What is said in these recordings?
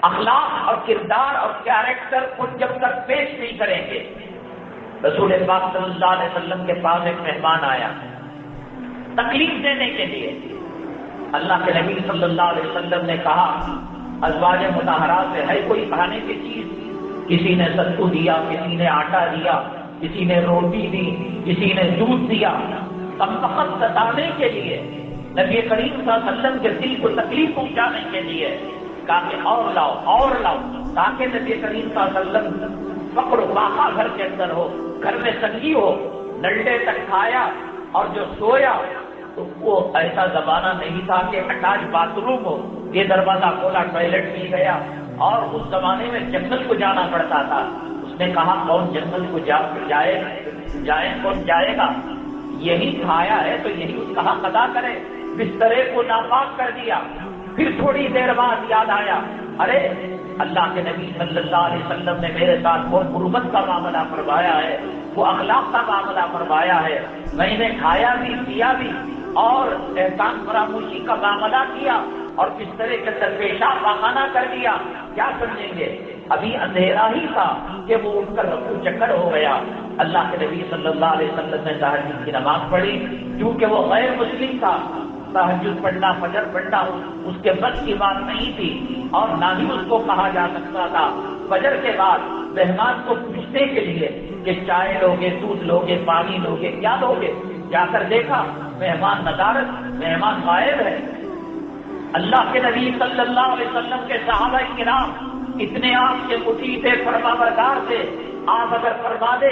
اخلاق اور کردار اور کیریکٹر کو جب تک پیش نہیں کریں گے. رسول پاک صلی اللہ علیہ وسلم کے پاس ایک مہمان آیا تکلیف دینے کے لیے. اللہ کے نبی صلی اللہ علیہ وسلم نے کہا ازواج مطہرات سے ہے کوئی کھانے کی چیز؟ کسی نے ستو دیا, کسی نے آٹا دیا, کسی نے روٹی دی, کسی نے دودھ دیا. کم وقت ستانے کے لیے نبی کریم صلی اللہ علیہ وسلم کے دل کو تکلیف پہنچانے کے لیے کہا کہ اور لاؤ تاکہ نبی کریم صلی اللہ علیہ وسلم فقر و فاقہ گھر کے اندر ہو, گھر میں تنگی ہو. نلڈے تک کھایا اور جو سویا تو وہ ایسا زمانہ نہیں تھا کہ اٹیچ باتھ روم ہو, یہ دروازہ کھولا ٹوائلٹ مل گیا. اور اس زمانے میں جنگل کو جانا پڑتا تھا. اس نے کہا کون جنگل کو جائے کون جائے گا؟ یہی کھایا ہے تو یہی اس کا حق ادا کرے. بسترے کو ناپاک کر دیا. پھر تھوڑی دیر بعد یاد آیا ارے اللہ کے نبی صلی اللہ علیہ وسلم نے میرے ساتھ وہ قربت کا معاملہ فرمایا ہے, وہ اخلاق کا معاملہ فرمایا ہے. میں نے کھایا بھی پیا بھی اور احسان فراموشی کا معاملہ کیا اور بسترے کے اندر پیشاب پاخانہ کر دیا. کیا سمجھیں گے؟ ابھی اندھیرا ہی تھا کہ وہ اٹھ کر رفو چکر ہو گیا. اللہ کے نبی صلی اللہ علیہ وسلم نے تہجد کی نماز پڑھی. کیونکہ وہ غیر مسلم تھا, تہجد پڑھنا فجر پڑھنا اس کے بس کی بات نہیں تھی اور نہ ہی اس کو کہا جا سکتا تھا. فجر کے بعد مہمان کو پوچھنے کے لیے کہ چائے لوگے, دودھ لوگے, پانی لوگے, کیا لوگے؟ جا کر دیکھا مہمان ندارت, مہمان غائب ہے. اللہ کے نبی صلی اللہ علیہ وسلم کے صحابہ کرام اتنے آپ کے مطیع تھے, فرمانبردار تھے. آپ اگر فرما دے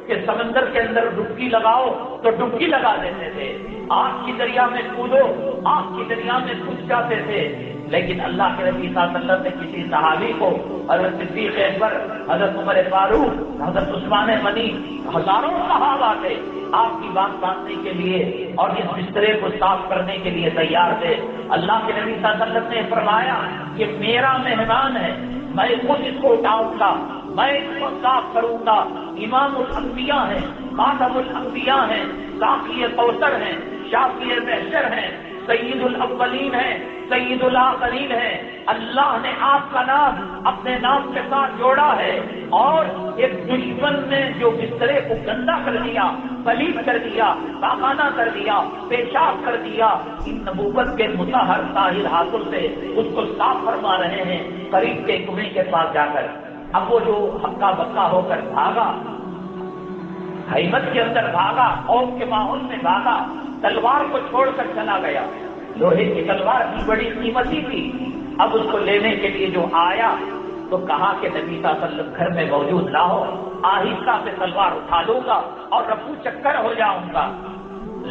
کہ سمندر کے اندر ڈبکی لگاؤ تو ڈبکی لگا دیتے تھے. آگ کی دریا میں کودو, آگ کی دریا میں کود جاتے تھے. لیکن اللہ کے نبی صلی اللہ علیہ وسلم نے کسی صحابی کو, حضرت صدیق اکبر, حضرت عمر فاروق, حضرت عثمان غنی, ہزاروں صحابہ تھے آپ کی بات ماننے کے لیے اور اس بسترے کو صاف کرنے کے لیے تیار تھے. اللہ کے نبی صلی اللہ علیہ وسلم نے فرمایا کہ میرا مہمان ہے, میں خود اس کو اٹھاؤں گا, میں اس کو صاف کروں گا. امام الانبیاء ہیں, خاتم الانبیاء ہیں, ساقی کوثر ہیں, شافی محشر ہیں, سید الاولین ہیں, سید الآخرین ہیں. اللہ نے آپ کا نام اپنے نام کے ساتھ جوڑا ہے اور ایک دشمن نے جو بسترے کو گندا کر دیا, پلید کر دیا, پاخانہ کر دیا, پیشاب کر دیا, ان نبوت کے مطہر طاہر ہاتھوں سے اس کو صاف فرما رہے ہیں قریب کے کنویں کے پاس جا کر. اب وہ جو ہکا بکا ہو کر بھاگا, حیمت کے اندر بھاگا, قوم کے ماحول میں بھاگا, تلوار کو چھوڑ کر چلا گیا. لوہے کی تلوار کی بڑی قیمتی تھی. اب اس کو لینے کے لیے جو آیا تو کہا کہ نبی صلی اللہ علیہ وسلم گھر میں موجود نہ ہو, آہستہ سے تلوار اٹھا لوں گا اور رفو چکر ہو جاؤں گا.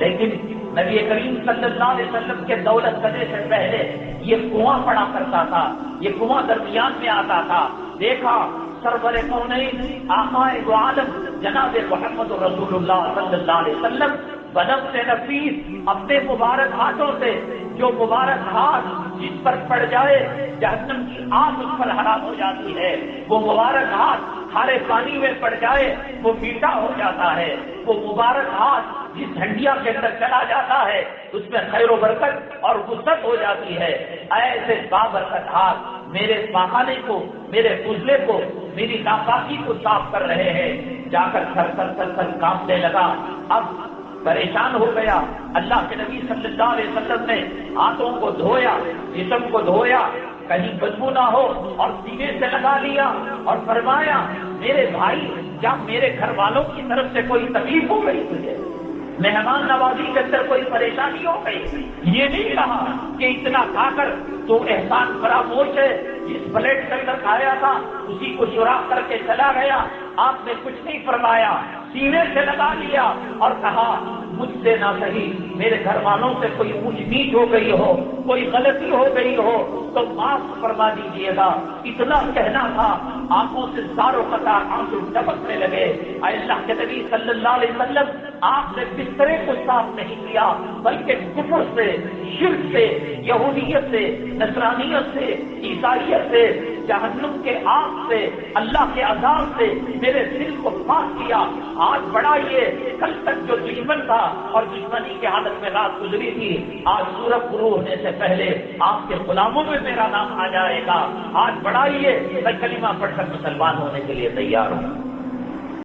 لیکن نبی کریم صلی اللہ علیہ وسلم کے دولت قدرے سے پہلے یہ کنواں پڑا کرتا تھا, یہ کنواں درمیان میں آتا تھا. دیکھا سرور کونین آقا دو عالم جناب محمد رسول اللہ صلی اللہ علیہ وسلم بدن سے نفیس اپنے مبارک ہاتھوں سے, جو مبارک ہاتھ جس پر پڑ جائے جہنم کی آگ اس پر حرام ہو جاتی ہے, وہ مبارک ہاتھ کھارے پانی میں پڑ جائے وہ میٹھا ہو جاتا ہے. وہ مبارک ہاتھ جس ہنڈیا کے اندر چلا جاتا ہے اس میں خیر و برکت اور وسعت ہو جاتی ہے. ایسے بابرکت ہاتھ میرے پاخانے کو, میرے فضلے کو, میری ناپاکی کو صاف کر رہے ہیں. جا کر تھر کانپنے لگا. اب پریشان ہو گیا. اللہ کے نبی صلی اللہ علیہ وسلم نے ہاتھوں کو دھویا, جسم کو دھویا, کہیں بدبو نہ ہو اور سینے سے لگا لیا اور فرمایا میرے بھائی کیا میرے گھر والوں کی طرف سے کوئی تکلیف ہو گئی تجھے؟ مہمان نوازی کے اندر کوئی پریشانی ہو گئی؟ یہ نہیں کہا کہ اتنا کھا کر تو احسان فراموش ہے, جس پلیٹ کے اندر کھایا تھا اسی کو سوراخ کر کے چلا گیا. آپ نے کچھ نہیں فرمایا, سینے سے لگا لیا اور کہا مجھ سے نہ صحیح میرے گھر والوں سے کوئی اونچ نیچ ہو گئی ہو, کوئی غلطی ہو گئی ہو تو معاف فرما دیجیے گا. اتنا کہنا تھا, آنکھوں سے زارو قطار آنسو ٹپکنے لگے. اللہ کے نبی صلی اللہ علیہ وسلم آپ نے بسترے کو صاف نہیں کیا بلکہ کفر سے, شرک سے, یہودیت سے, نصرانیت سے, عیسائیت سے, جہنم کے آگ سے، اللہ کے عذاب سے میرے دل کو پاک کیا. آج بڑھائیے، کل تک جو دشمن تھا اور دشمنی کی حالت میں رات گزری تھی، آج سورج غروب ہونے سے پہلے آپ کے غلاموں میں میرا نام آ جائے گا. آج بڑھائیے، میں کلمہ پڑھ کر مسلمان ہونے کے لیے تیار ہوں.